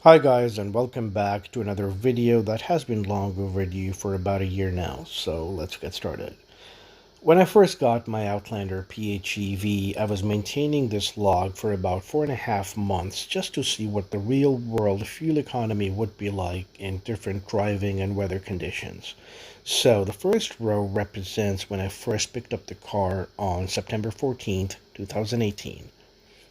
Hi guys, and welcome back to another video that has been long overdue for about a year now, so let's get started. When I first got my Outlander PHEV, I was maintaining this log for about 4.5 months just to see what the real world fuel economy would be like in different driving and weather conditions. So the first row represents when I first picked up the car on September 14th, 2018.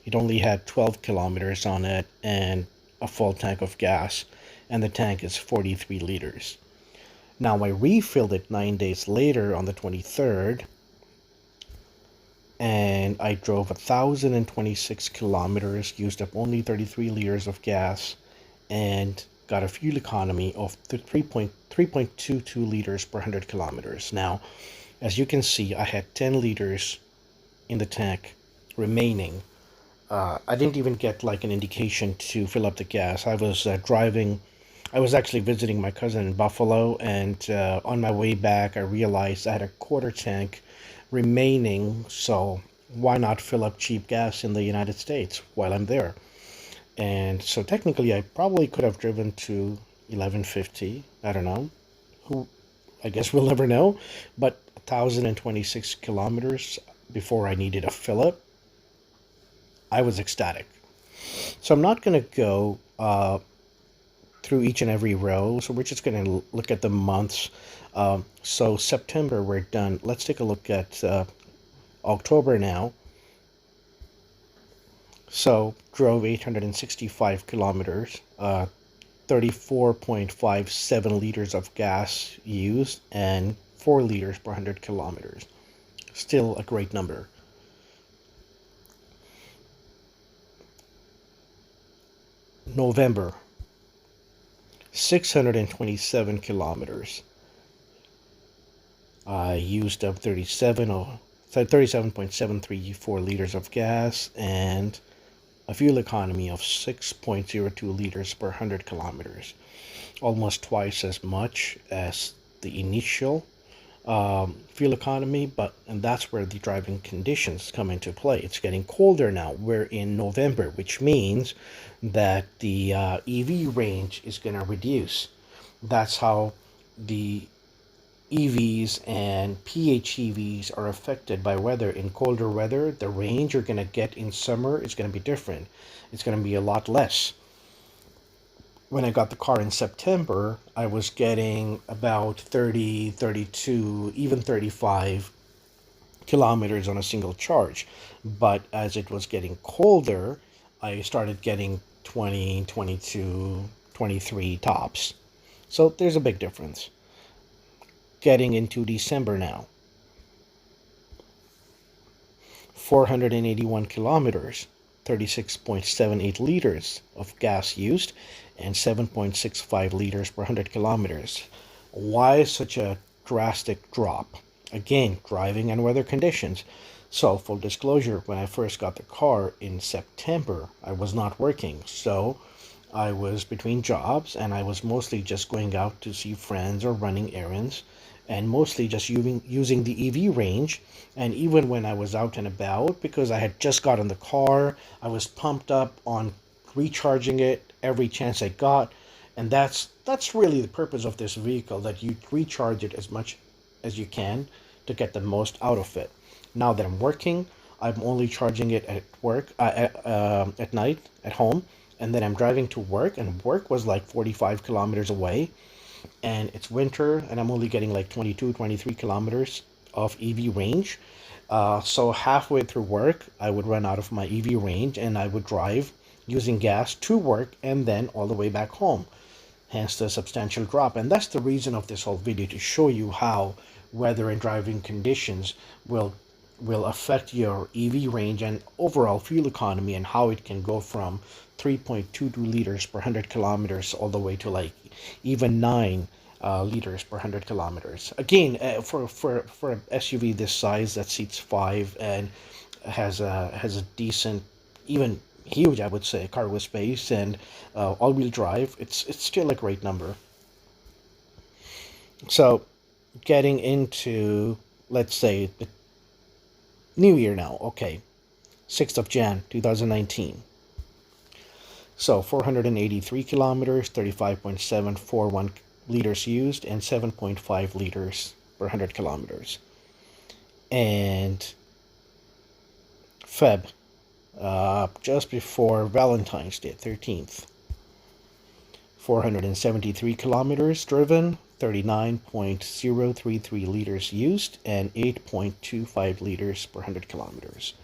It only had 12 kilometers on it and a full tank of gas, and the tank is 43 liters. Now I refilled it 9 days later on the 23rd, and I drove 1,026 kilometers, used up only 33 liters of gas, and got a fuel economy of 3.22 liters per 100 kilometers. Now, as you can see, I had 10 liters in the tank remaining. I didn't even get like an indication to fill up the gas. I was driving. I was actually visiting my cousin in Buffalo, and on my way back, I realized I had a quarter tank remaining. So why not fill up cheap gas in the United States while I'm there? And so technically, I probably could have driven to 1150. I don't know. Who? I guess we'll never know. But 1,026 kilometers before I needed a fill up, I was ecstatic. So I'm not going to go through each and every row. So we're just going to look at the months. So September, we're done. Let's take a look at October now. So drove 865 kilometers, 34.57 liters of gas used, and 4 liters per 100 kilometers. Still a great number. November, 627 kilometers. I used up 37.734 liters of gas and a fuel economy of 6.02 liters per 100 kilometers. Almost twice as much as the initial fuel economy, and that's where the driving conditions come into play. It's getting colder now. We're in November, which means that the EV range is going to reduce. That's how the EVs and PHEVs are affected by weather. In colder weather, the range you're going to get in summer is going to be different. It's going to be a lot less. When I got the car in September, I was getting about 30, 32, even 35 kilometers on a single charge. But as it was getting colder, I started getting 20, 22, 23 tops. So there's a big difference. Getting into December now. 481 kilometers, 36.78 liters of gas used, and 7.65 liters per 100 kilometers. Why such a drastic drop? Again, driving and weather conditions. So, full disclosure, when I first got the car in September, I was not working. So, I was between jobs and I was mostly just going out to see friends or running errands and mostly just using the EV range. And even when I was out and about, because I had just gotten the car, I was pumped up on recharging it every chance I got. And that's really the purpose of this vehicle, that you recharge it as much as you can to get the most out of it. Now that I'm working, I'm only charging it at work, at night, at home, and then I'm driving to work, and work was like 45 kilometers away, and it's winter, and I'm only getting like 22, 23 kilometers of EV range. So halfway through work, I would run out of my EV range, and I would drive using gas to work and then all the way back home. Hence the substantial drop. And that's the reason of this whole video, to show you how weather and driving conditions will affect your EV range and overall fuel economy, and how it can go from 3.22 liters per 100 kilometers all the way to like even 9 liters per 100 kilometers. Again, for an SUV this size that seats 5 and has a decent, even huge, I would say, cargo space and all-wheel drive, it's still a great number. So, getting into, let's say, the new year now. Okay, 6th of Jan 2019. So 483 kilometers, 35.741 liters used, and 7.5 liters per 100 kilometers. And Feb, just before Valentine's Day, 13th. 473 kilometers driven, 39.033 liters used, and 8.25 liters per 100 kilometers.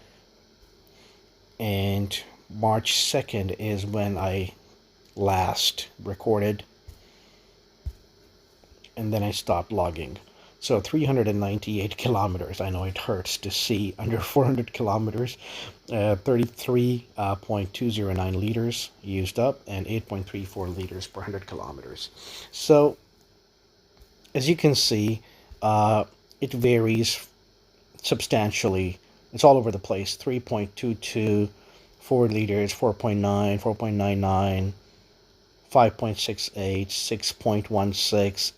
And March 2nd is when I last recorded, and then I stopped logging. So 398 kilometers. I know it hurts to see under 400 kilometers. 33.209 liters used up, and 8.34 liters per 100 kilometers. So as you can see, it varies substantially. It's all over the place. 3.22, 4 liters, 4.9, 4.99, 5.68, 6.16,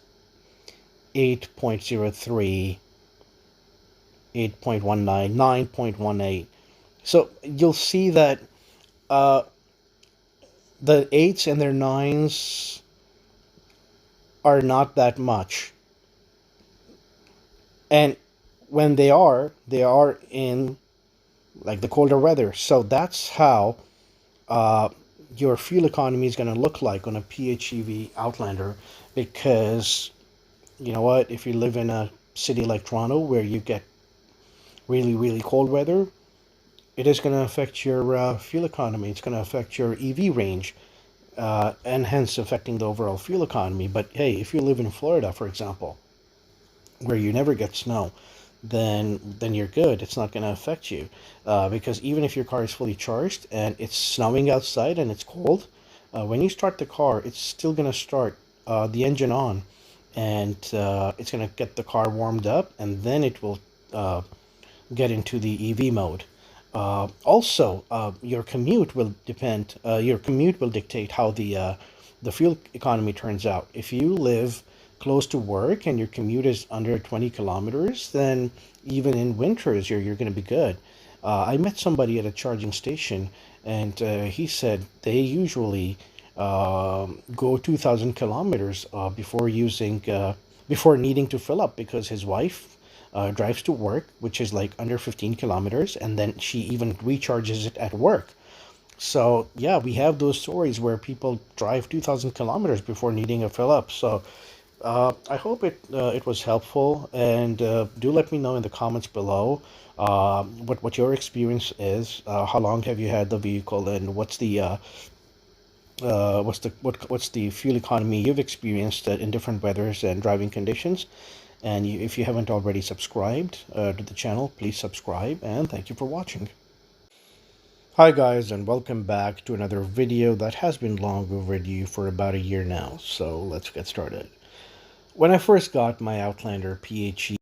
8.03, 8.19, 9.18. So you'll see that the 8s and their 9s are not that much. And when they are in like the colder weather. So that's how your fuel economy is going to look like on a PHEV Outlander, because you know what, if you live in a city like Toronto where you get really cold weather, it is going to affect your fuel economy. It's going to affect your EV range, and hence affecting the overall fuel economy. But hey, if you live in Florida, for example, where you never get snow, then you're good. It's not going to affect you, because even if your car is fully charged and it's snowing outside and it's cold, when you start the car, it's still going to start the engine on, and it's going to get the car warmed up, and then it will get into the EV mode. Also, your commute will depend. Your commute will dictate how the fuel economy turns out. If you live close to work and your commute is under 20 kilometers, then even in winters you're going to be good. I met somebody at a charging station, and he said they usually go 2,000 kilometers before needing to fill up, because his wife drives to work, which is like under 15 kilometers, and then she even recharges it at work. So yeah, we have those stories where people drive 2,000 kilometers before needing a fill up. So I hope it was helpful, and do let me know in the comments below what your experience is. How long have you had the vehicle, and what's the fuel economy you've experienced in different weathers and driving conditions. And if you haven't already subscribed to the channel, please subscribe, and thank you for watching. Hi guys, and welcome back to another video that has been long overdue for about a year now. So let's get started. When I first got my Outlander PHEV